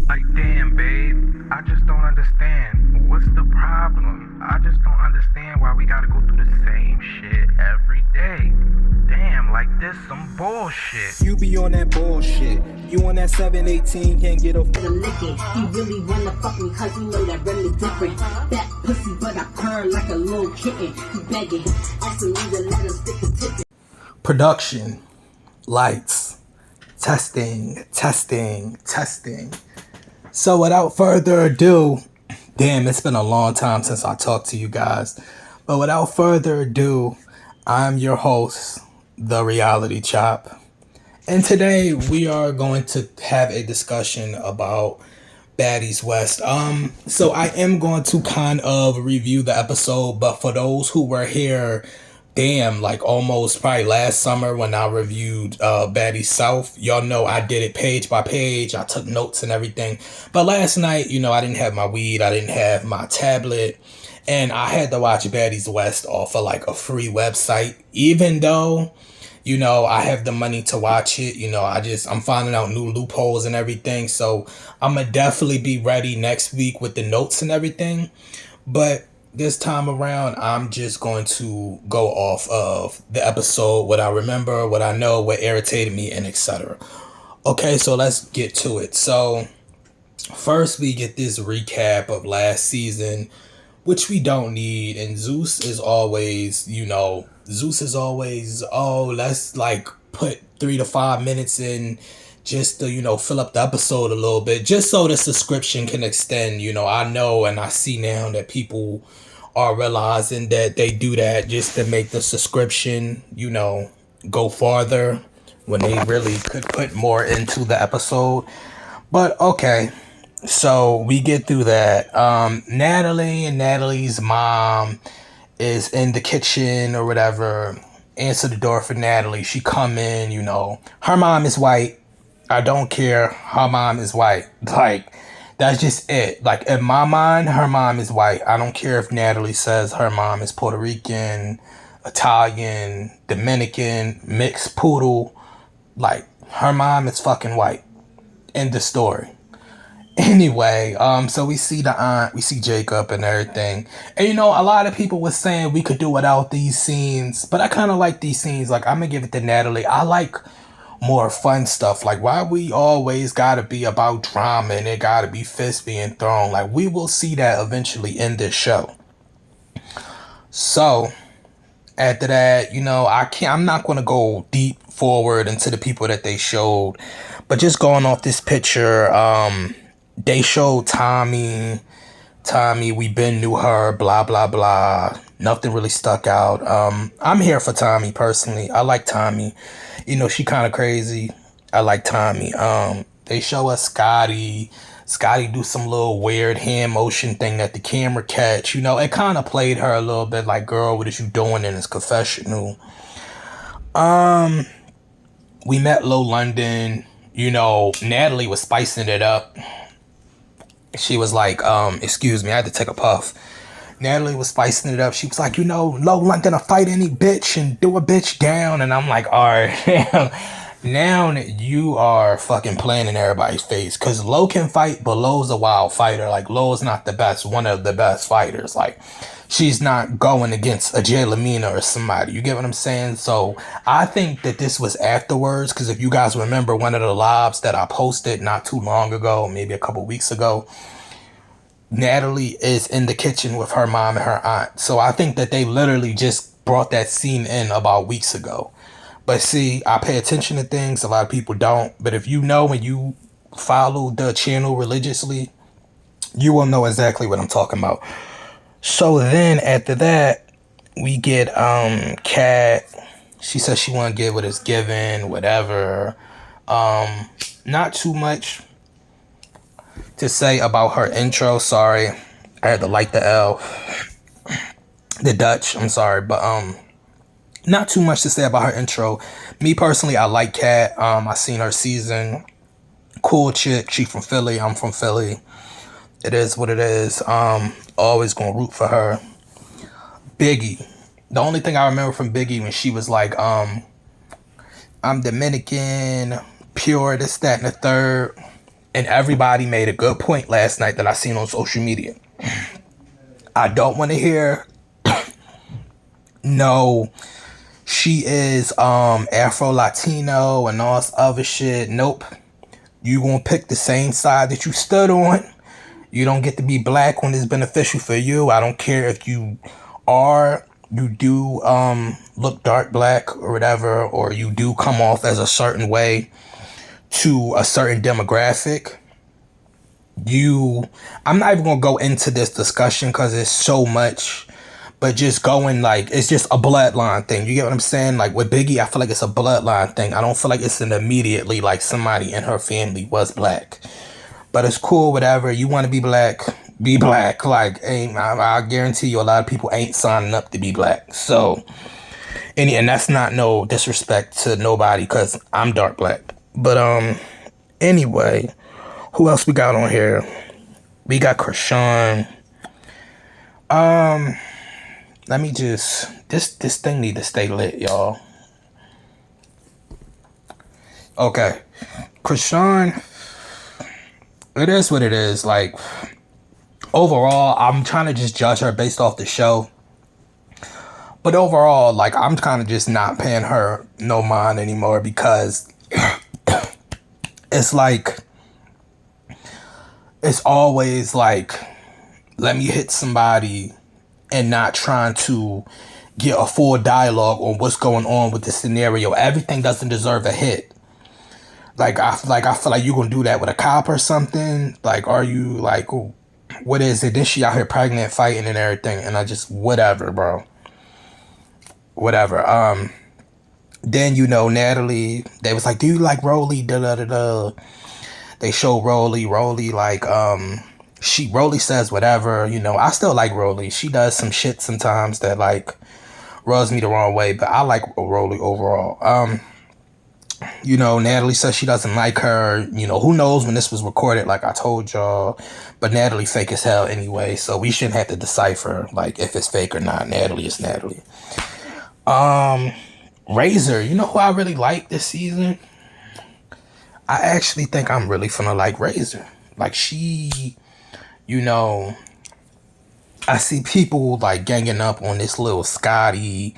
Like, damn, babe, I just don't understand. What's the problem? I just don't understand why we gotta go through the same shit every day. Damn, like this some bullshit. You be on that bullshit. You on that 718, can't get a The licking. He really wanna fuck me cause he know that really different. That pussy but I purr like a little kitten. He begging, asking me to let him stick the tip in. Production, lights, testing. So without further ado, damn, it's been a long time since I talked to you guys. But without further ado, I'm your host, The Reality Chop. And today we are going to have a discussion about Baddies West. So I am going to kind of review the episode, but for those who were here, damn, like almost probably last summer when I reviewed Baddies South, y'all know I did it page by page. I took notes and everything. But last night, I didn't have my weed, I didn't have my tablet, and I had to watch Baddies West off of like a free website, even though I have the money to watch it. I'm finding out new loopholes and everything. So I'm going to definitely be ready next week with the notes and everything. But this time around, I'm just going to go off of the episode, what I remember, what I know, what irritated me, and etc. Okay, so let's get to it. So first we get this recap of last season, which we don't need. And Zeus is always, oh, let's like put 3 to 5 minutes in just to, fill up the episode a little bit, just so the subscription can extend. I know and I see now that people are realizing that they do that just to make the subscription, go farther when they really could put more into the episode. But okay. So we get through that. Natalie and Natalie's mom is in the kitchen or whatever. Answer the door for Natalie. She come in, her mom is white. I don't care. Her mom is white. Like, that's just it. Like, in my mind, her mom is white. I don't care if Natalie says her mom is Puerto Rican, Italian, Dominican, mixed poodle. Like, her mom is fucking white. End the story. Anyway, so we see the aunt, we see Jacob and everything. And a lot of people were saying we could do without these scenes, but I kind of like these scenes. Like, I'm gonna give it to Natalie. I like more fun stuff. Like, why we always gotta be about drama and it gotta be fists being thrown? Like, we will see that eventually in this show. So after that, I'm not gonna go deep forward into the people that they showed, but just going off this picture, they showed Tommy, we been knew her, blah, blah, blah. Nothing really stuck out. I'm here for Tommy personally. I like Tommy. She kind of crazy. I like Tommy. They show us Scotty. Scotty do some little weird hand motion thing that the camera catch. It kind of played her a little bit like, girl, what is you doing in this confessional? We met Low London. Natalie was spicing it up. She was like, excuse me, I had to take a puff. Natalie was spicing it up. She was like, Low London to fight any bitch and do a bitch down. And I'm like, all right, now you are fucking playing in everybody's face. Because Low can fight, but Low's a wild fighter. Like, Low's not the best, one of the best fighters. Like, she's not going against a Jay Lamina or somebody. You get what I'm saying? So I think that this was afterwards. Because if you guys remember one of the lives that I posted not too long ago, maybe a couple weeks ago, Natalie is in the kitchen with her mom and her aunt. So I think that they literally just brought that scene in about weeks ago. But see, I pay attention to things. A lot of people don't. But if you know and you follow the channel religiously, you will know exactly what I'm talking about. So then after that, we get Kat. She says she want to get what is given, whatever. Not too much to say about her intro. Sorry, I had to light the L. The Dutch, I'm sorry, but not too much to say about her intro. Me personally, I like Kat. I seen her season. Cool chick. She from Philly. I'm from Philly. It is what it is. Always gonna root for her. Biggie. The only thing I remember from Biggie when she was like, I'm Dominican, pure, this, that, and the third. And everybody made a good point last night that I seen on social media. I don't want to hear no, she is Afro Latino and all this other shit. Nope. You gonna pick the same side that you stood on. You don't get to be black when it's beneficial for you. I don't care if you do look dark black or whatever, or you do come off as a certain way to a certain demographic. I'm not even gonna go into this discussion because it's so much, but just going like, it's just a bloodline thing. You get what I'm saying? Like with Biggie, I feel like it's a bloodline thing. I don't feel like it's an immediately like somebody in her family was black. But it's cool, whatever. You want to be black, be black. Like, I guarantee you a lot of people ain't signing up to be black. So, and that's not no disrespect to nobody because I'm dark black. But anyway, who else we got on here? We got Krishan. Let me just, this thing need to stay lit, y'all. Okay, Krishan, it is what it is. Like, overall, I'm trying to just judge her based off the show. But overall, like, I'm kind of just not paying her no mind anymore because it's like, it's always like, let me hit somebody and not trying to get a full dialogue on what's going on with the scenario. Everything doesn't deserve a hit. Like I feel like you're gonna do that with a cop or something. Like, are you like, what is it? Then she out here pregnant, fighting and everything, and I just, whatever, bro. Whatever. Then Natalie, they was like, do you like Rolly? Da da da da. They show Rolly like Rolly says whatever, I still like Rolly. She does some shit sometimes that like rubs me the wrong way, but I like Rolly overall. Natalie says she doesn't like her. Who knows when this was recorded, like I told y'all. But Natalie fake as hell anyway, so we shouldn't have to decipher like if it's fake or not. Natalie is Natalie. Razor, who I really like this season? I actually think I'm really finna like Razor. Like she, I see people like ganging up on this little Scotty,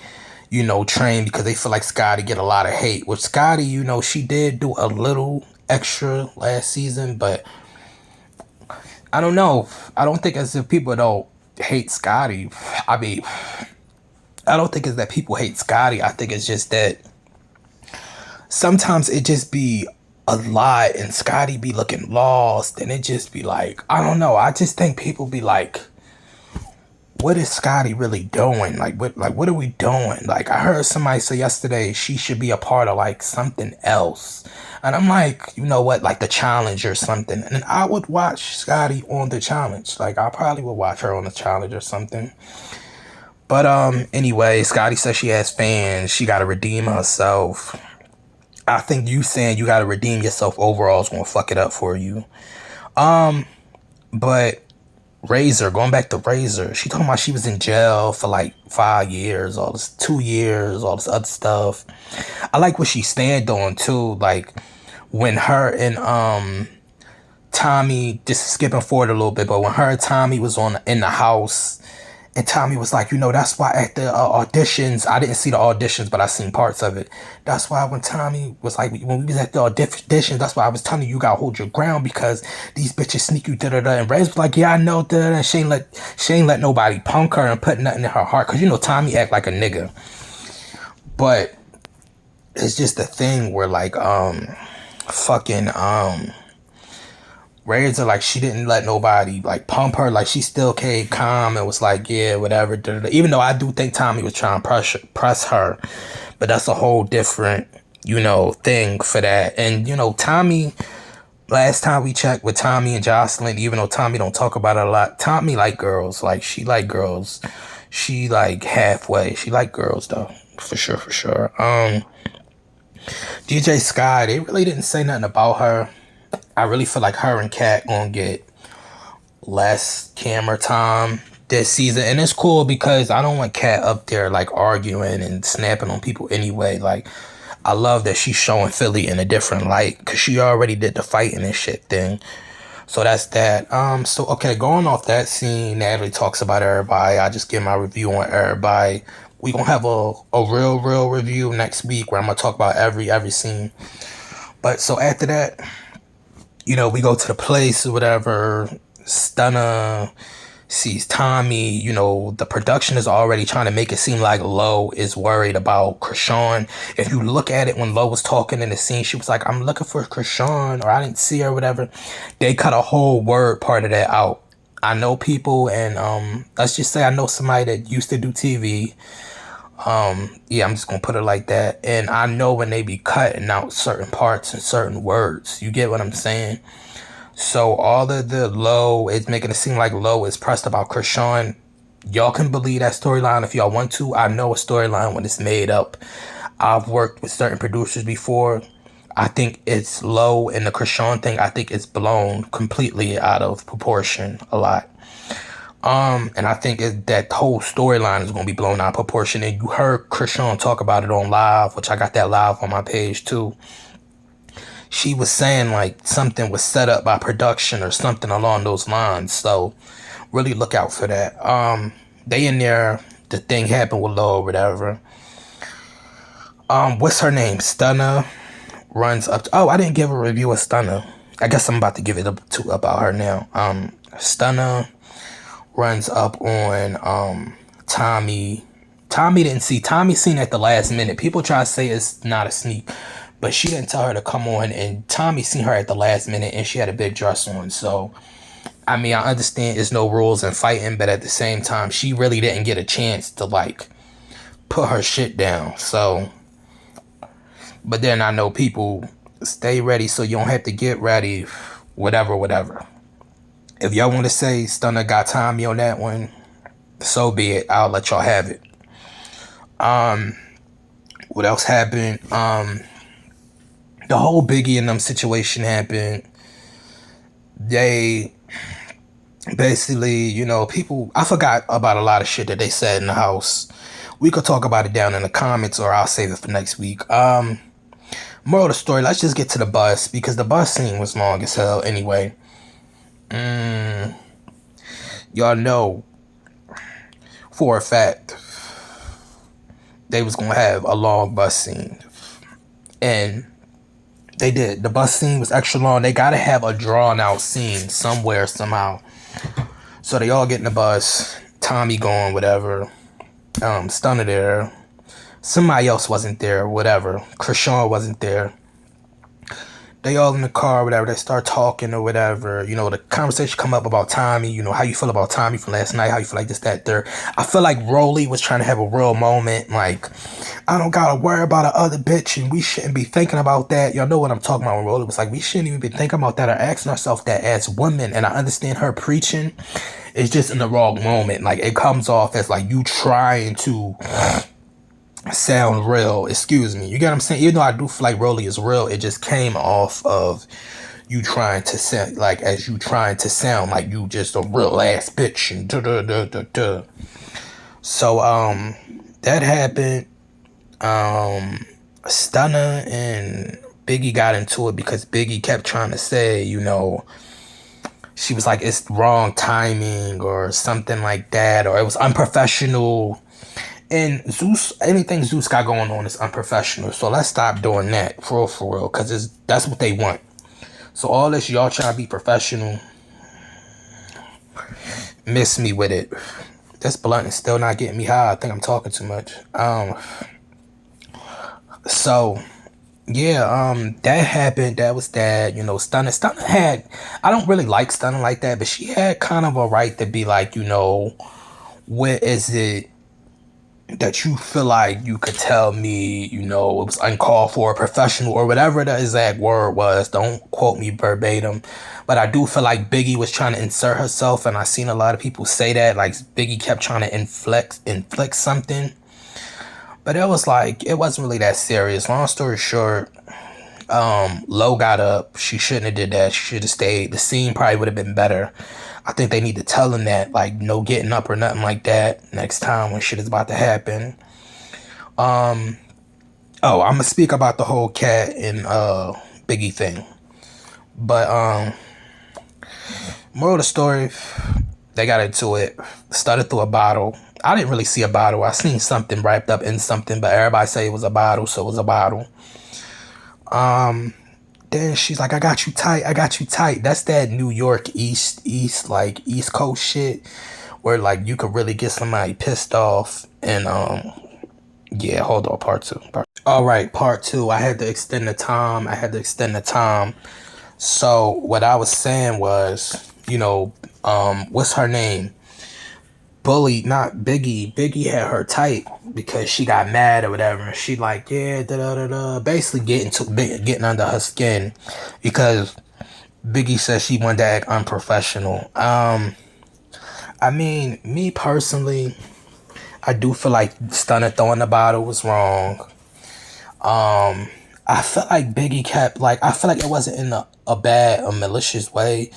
train because they feel like Scotty get a lot of hate. Which Scotty, she did do a little extra last season, but I don't know. I don't think as if people don't hate Scotty. I mean, I don't think it's that people hate Scotty. I think it's just that sometimes it just be a lot and Scotty be looking lost and it just be like, I don't know. I just think people be like, what is Scotty really doing? What are we doing? Like, I heard somebody say yesterday she should be a part of like something else. And I'm like, you know what? Like the challenge or something. And I would watch Scotty on the challenge. Like I probably would watch her on the challenge or something. But anyway, Scotty says she has fans. She got to redeem herself. I think you saying you got to redeem yourself overall is going to fuck it up for you. But Razor, going back to Razor, she talking about she was in jail for like 5 years, all this 2 years, all this other stuff. I like what she stand on too. Like when her and Tommy, just skipping forward a little bit, but when her and Tommy was in the house, and Tommy was like, that's why at the auditions, I didn't see the auditions, but I seen parts of it. That's why when Tommy was like, when we was at the auditions, that's why I was telling you, you gotta hold your ground because these bitches sneak you, da-da-da. And Rez was like, yeah, I know, da-da-da. She ain't let nobody punk her and put nothing in her heart. Because, Tommy act like a nigga. But it's just a thing where, like, Razor, like, she didn't let nobody, like, pump her. Like, she still came calm and was like, yeah, whatever. Da-da-da. Even though I do think Tommy was trying to press her. But that's a whole different, thing for that. And, Tommy, last time we checked with Tommy and Jocelyn, even though Tommy don't talk about it a lot, Tommy like girls. Like, she like girls. She, like, halfway. She like girls, though. For sure, for sure. DJ Sky, they really didn't say nothing about her. I really feel like her and Kat gonna get less camera time this season. And it's cool because I don't want Kat up there like arguing and snapping on people anyway. Like, I love that she's showing Philly in a different light because she already did the fighting and shit thing. So that's that. So okay, going off that scene, Natalie talks about everybody. I just give my review on everybody. We gonna have a real review next week where I'm gonna talk about every scene. But so after that, we go to the place or whatever. Stunner sees Tommy. The production is already trying to make it seem like Lo is worried about Krishan. If you look at it when Lo was talking in the scene, she was like, I'm looking for Krishan, or I didn't see her, or whatever. They cut a whole word part of that out. I know people, and let's just say I know somebody that used to do TV. Yeah, I'm just gonna put it like that. And I know when they be cutting out certain parts and certain words. You get what I'm saying? So all of the Lo is making it seem like Lo is pressed about Krishan. Y'all can believe that storyline if y'all want to. I know a storyline when it's made up. I've worked with certain producers before. I think it's Lo and the Krishan thing. I think it's blown completely out of proportion a lot. And I think that whole storyline is going to be blown out of proportion. And you heard Krishan talk about it on live, which I got that live on my page too. She was saying like something was set up by production or something along those lines. So really look out for that. They in there, the thing happened with Lo or whatever. What's her name? Stunner runs up to, I didn't give a review of Stunner. I guess I'm about to give it up to about her now. Stunner runs up on Tommy. Tommy seen at the last minute. People try to say it's not a sneak, but she didn't tell her to come on, and Tommy seen her at the last minute, and she had a big dress on. So, I mean, I understand there's no rules in fighting, but at the same time, she really didn't get a chance to, like, put her shit down. So, but then I know people stay ready so you don't have to get ready, whatever. If y'all want to say Stunner got Tommy on that one, so be it. I'll let y'all have it. What else happened? The whole Biggie and them situation happened. They basically, people, I forgot about a lot of shit that they said in the house. We could talk about it down in the comments, or I'll save it for next week. Moral of the story, let's just get to the bus, because the bus scene was long as hell anyway. Y'all know for a fact they was gonna have a long bus scene, and they did. The bus scene was extra long. They gotta have a drawn out scene somewhere, somehow. So they all get in the bus. Tommy going, whatever. Stunner there. Somebody else wasn't there, whatever. Krishan wasn't there. They all in the car, whatever. They start talking or whatever. The conversation come up about Tommy. How you feel about Tommy from last night? How you feel like this, that, third. I feel like Rolly was trying to have a real moment. Like, I don't gotta worry about a other bitch, and we shouldn't be thinking about that. Y'all know what I'm talking about when Rolly was like, we shouldn't even be thinking about that or asking ourselves that as women. And I understand her preaching. It's just in the wrong moment. Like, it comes off as like you trying to sound real. Excuse me. You get what I'm saying? Even though I do feel like Rolly is real, it just came off of you trying to sound like, as you trying to sound like you just a real ass bitch and da. So that happened. Stunner and Biggie got into it because Biggie kept trying to say, she was like, it's wrong timing or something like that, or it was unprofessional. And anything Zeus got going on is unprofessional. So let's stop doing that for real, because that's what they want. So all this y'all trying to be professional, miss me with it. This blunt is still not getting me high. I think I'm talking too much. So yeah, that happened. That was that. Stunner had, I don't really like Stunner like that, but she had kind of a right to be like, what is it that you feel like you could tell me, it was uncalled for, professional, or whatever the exact word was. Don't quote me verbatim. But I do feel like Biggie was trying to insert herself, and I seen a lot of people say that, like Biggie kept trying to inflict something. But it was like, it wasn't really that serious. Long story short, Lo got up. She shouldn't have did that. She should have stayed. The scene probably would have been better. I think they need to tell him that, like, no getting up or nothing like that next time when shit is about to happen. Oh, I'm gonna speak about the whole Cat and Biggie thing. But moral of the story, they got into it. Started through a bottle. I didn't really see a bottle. I seen something wrapped up in something, but everybody say it was a bottle, so it was a bottle. Then she's like, I got you tight, I got you tight. That's that New York like East Coast shit where like you could really get somebody pissed off. And yeah, hold on, part two. All right, part two. I had to extend the time. So what I was saying was, what's her name? Bully, not Biggie. Biggie had her tight because she got mad or whatever. She like, yeah, da da da da. Basically getting under her skin because Biggie said she wanted to act unprofessional. I mean, me personally, I do feel like Stunner throwing the bottle was wrong. I felt like Biggie kept like I feel like it wasn't in a bad or malicious way,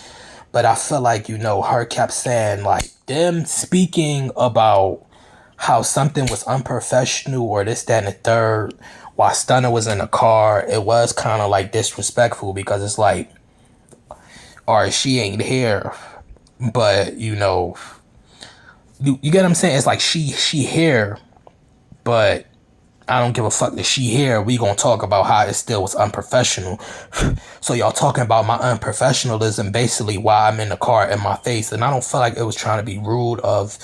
but I feel like her kept saying like them speaking about how something was unprofessional or this, that, and the third while Stunner was in the car. It was kind of like disrespectful because it's like, all right, she ain't here, but you get what I'm saying? It's like she here, but I don't give a fuck that she here. We gonna talk about how it still was unprofessional. So y'all talking about my unprofessionalism basically while I'm in the car in my face. And I don't feel like it was trying to be rude of,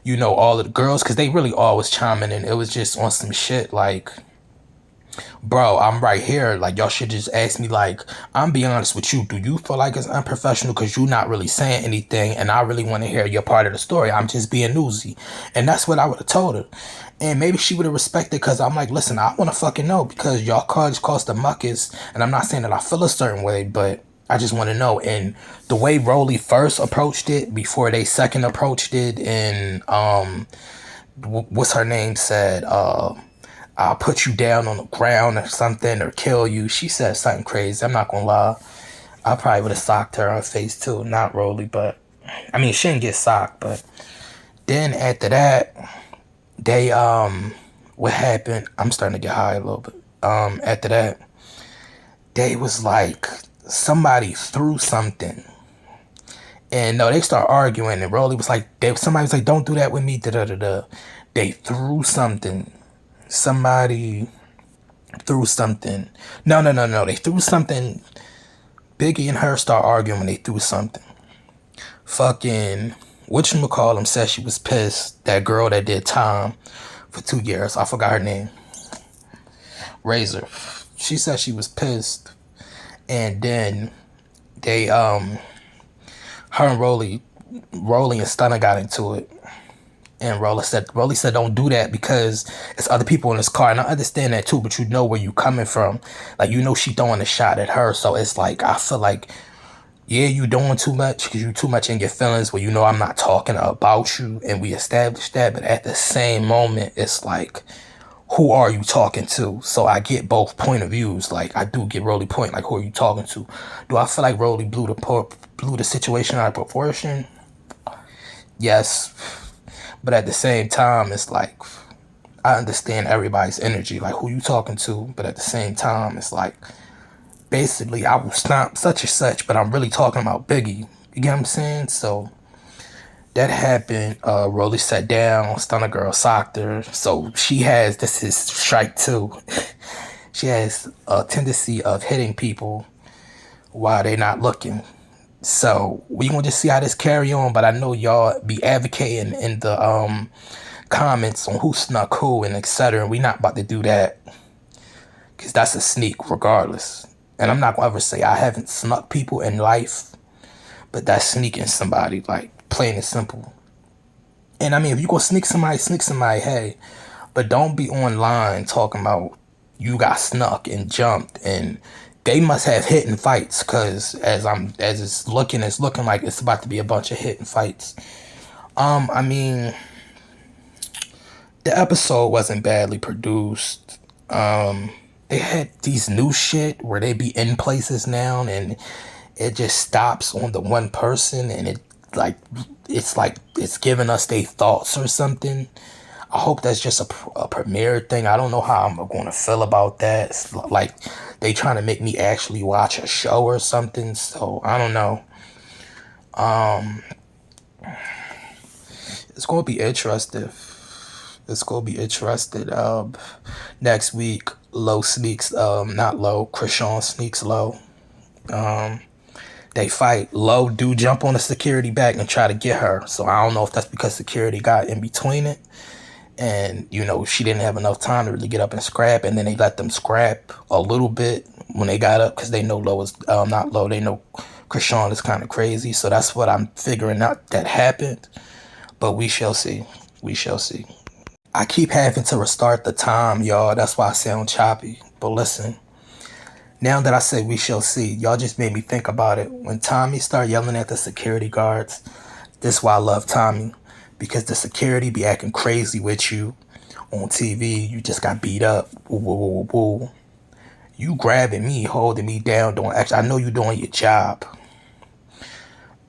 all of the girls. Because they really all was chiming in. It was just on some shit like, bro, I'm right here. Like, y'all should just ask me, like, I'm be honest with you. Do you feel like it's unprofessional because you're not really saying anything and I really want to hear your part of the story? I'm just being newsy. And that's what I would have told her. And maybe she would have respected because I'm like, listen, I want to fucking know because y'all cards cost the muckets. And I'm not saying that I feel a certain way, but I just want to know. And the way Rolly first approached it before they second approached it and what's her name said, I'll put you down on the ground or something or kill you. She said something crazy. I'm not gonna lie. I probably would have socked her on her face too. Not Rolly, but I mean she didn't get socked, but then after that, they what happened? I'm starting to get high a little bit. After that, they was like somebody threw something. And no, they start arguing and Rolly was like somebody was like, don't do that with me, da da da da. They threw something. Somebody threw something. No. They threw something. Biggie and her start arguing when they threw something. Fucking whatchamacallem said she was pissed. That girl that did time for 2 years. I forgot her name. Razor. She said she was pissed. And then they her and Rolly and Stunner got into it. And Rolly said, don't do that because it's other people in this car. And I understand that too, but you know where you coming from. Like, she throwing a shot at her. So it's like, I feel like, yeah, you doing too much because you too much in your feelings where I'm not talking about you. And we established that. But at the same moment, it's like, who are you talking to? So I get both point of views. Like, I do get Rolly point. Like, who are you talking to? Do I feel like Rolly blew the situation out of proportion? Yes. But at the same time, it's like, I understand everybody's energy, like who you talking to. But at the same time, it's like, basically, I will stomp such and such, but I'm really talking about Biggie. You get what I'm saying? So that happened. Rolly sat down, Stunner girl socked her. So this is strike two. She has a tendency of hitting people while they're not looking. So we gonna just see how this carry on, but I know y'all be advocating in the comments on who snuck who and etc. And we not about to do that because that's a sneak regardless. And I'm not gonna ever say I haven't snuck people in life, but that's sneaking somebody, like plain and simple. And I mean, if you gonna sneak somebody, hey, but don't be online talking about you got snuck and jumped and. They must have hit and fights because as it's looking like it's about to be a bunch of hit and fights. I mean, the episode wasn't badly produced. They had these new shit where they be in places now and it just stops on the one person and it's giving us their thoughts or something. I hope that's just a premiere thing. I don't know how I'm going to feel about that. It's like they trying to make me actually watch a show or something. So I don't know. It's going to be interesting. It's going to be interesting. Next week, Low sneaks, not Low, Krishan sneaks Low. They fight. Low do jump on the security back and try to get her. So I don't know if that's because security got in between it. And, you know, she didn't have enough time to really get up and scrap. And then they let them scrap a little bit when they got up because they know Low is, not Low, they know Krishan is kind of crazy. So that's what I'm figuring out that happened. But we shall see. We shall see. I keep having to restart the time, y'all. That's why I sound choppy. But listen, now that I say we shall see, y'all just made me think about it. When Tommy started yelling at the security guards, this is why I love Tommy. Because the security be acting crazy with you on TV. You just got beat up. Woo, woo, woo, woo. You grabbing me, holding me down, doing actually, I know you doing your job.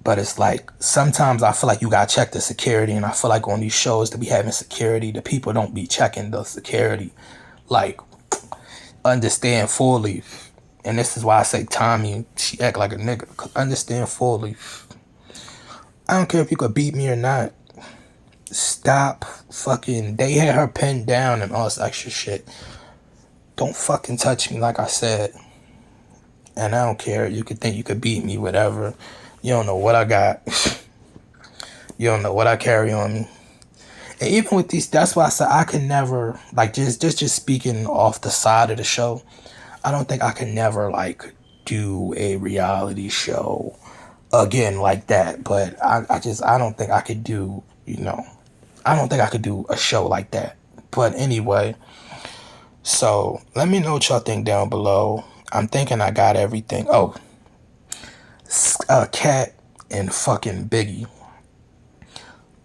But it's like, sometimes I feel like you gotta check the security. And I feel like on these shows that be having security, the people don't be checking the security. Like, understand fully. And this is why I say Tommy, she act like a nigga. 'Cause understand fully. I don't care if you could beat me or not. Stop fucking, they had her pinned down and all this extra shit. Don't fucking touch me, like I said. And I don't care. You could think you could beat me, whatever. You don't know what I got. You don't know what I carry on me. And even with these, that's why I said I can never, like, just speaking off the side of the show, I don't think I can never, like, do a reality show again like that. But I don't think I could do, you know, I don't think I could do a show like that. But anyway, so let me know what y'all think down below. I'm thinking I got everything. Oh, Cat and fucking Biggie.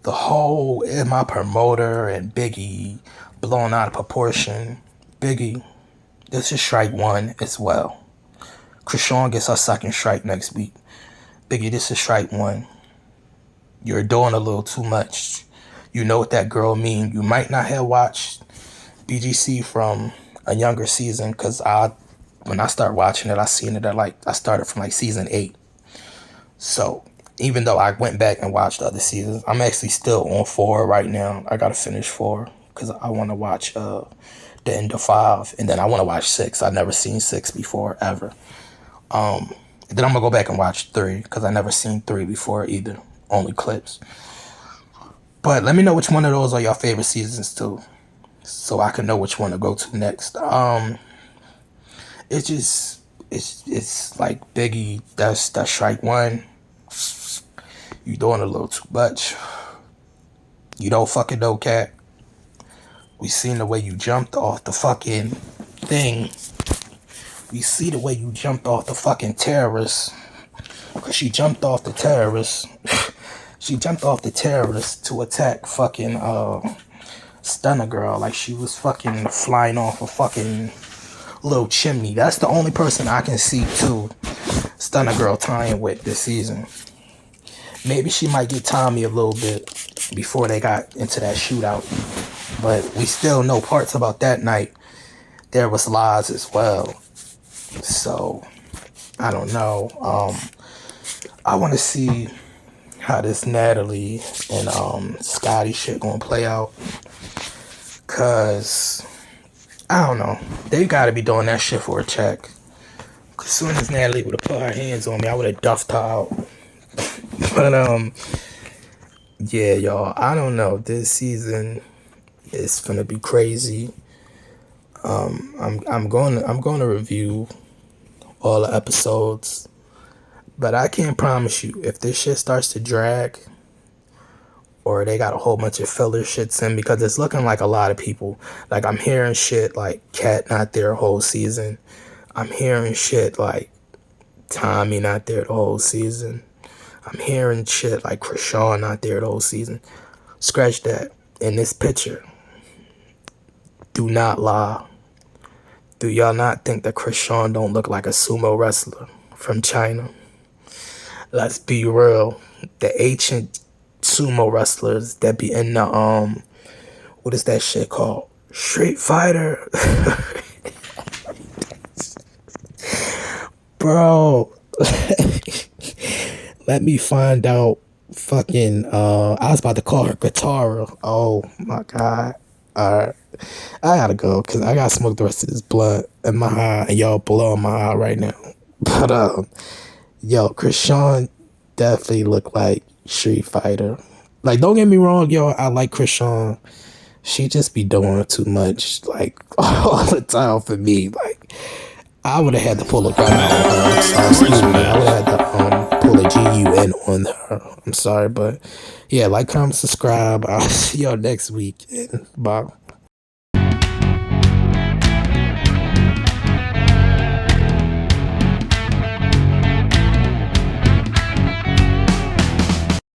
The whole is my promoter and Biggie blown out of proportion. Biggie, this is strike one as well. Krishan gets her second strike next week. Biggie, this is strike one. You're doing a little too much. You know what that girl mean. You might not have watched BGC from a younger season, because when I start watching it, I seen it at I started from like season 8. So even though I went back and watched other seasons, I'm actually still on 4 right now. I gotta finish 4 because I want to watch the end of 5, and then I want to watch 6. I've never seen 6 before ever. Then I'm gonna go back and watch 3 because I never seen 3 before either. Only clips. But let me know which one of those are your favorite seasons too, so I can know which one to go to next. It's like Biggie. That's strike one. You doing a little too much. You don't fucking know, Cat. We seen the way you jumped off the fucking thing. We see the way you jumped off the fucking terrorist. Cause she jumped off the terrorist. She jumped off the terrorist to attack fucking Stunner Girl. Like she was fucking flying off a fucking little chimney. That's the only person I can see too Stunner Girl tying with this season. Maybe she might get Tommy a little bit before they got into that shootout. But we still know parts about that night. There was lies as well. So, I don't know. I want to see how this Natalie and Scotty shit gonna play out. Cause, I don't know. They gotta be doing that shit for a check. Cause as soon as Natalie would have put her hands on me, I would have duffed her out. But yeah, y'all, I don't know. This season is gonna be crazy. I'm going to review all the episodes, but I can't promise you if this shit starts to drag or they got a whole bunch of filler shits in, because it's looking like a lot of people. Like I'm hearing shit like Kat not there the whole season. I'm hearing shit like Tommy not there the whole season. I'm hearing shit like Krishan not there the whole season. Scratch that. In this picture, do not lie. Do y'all not think that Krishan don't look like a sumo wrestler from China? Let's be real. The ancient sumo wrestlers that be in the what is that shit called? Street Fighter. Bro. Let me find out fucking I was about to call her Katara. Oh my god. Alright. I gotta go because I gotta smoke the rest of this blunt and my high and y'all blowing my high right now. But yo, Krishan definitely look like Street Fighter. Like, don't get me wrong, yo, I like Krishan. She just be doing too much, like, all the time for me. Like, I would have had to pull a gun out on her. Excuse me. I would have had to pull a GUN on her. I'm sorry, but yeah, like, comment, subscribe. I'll see y'all next week. And bye.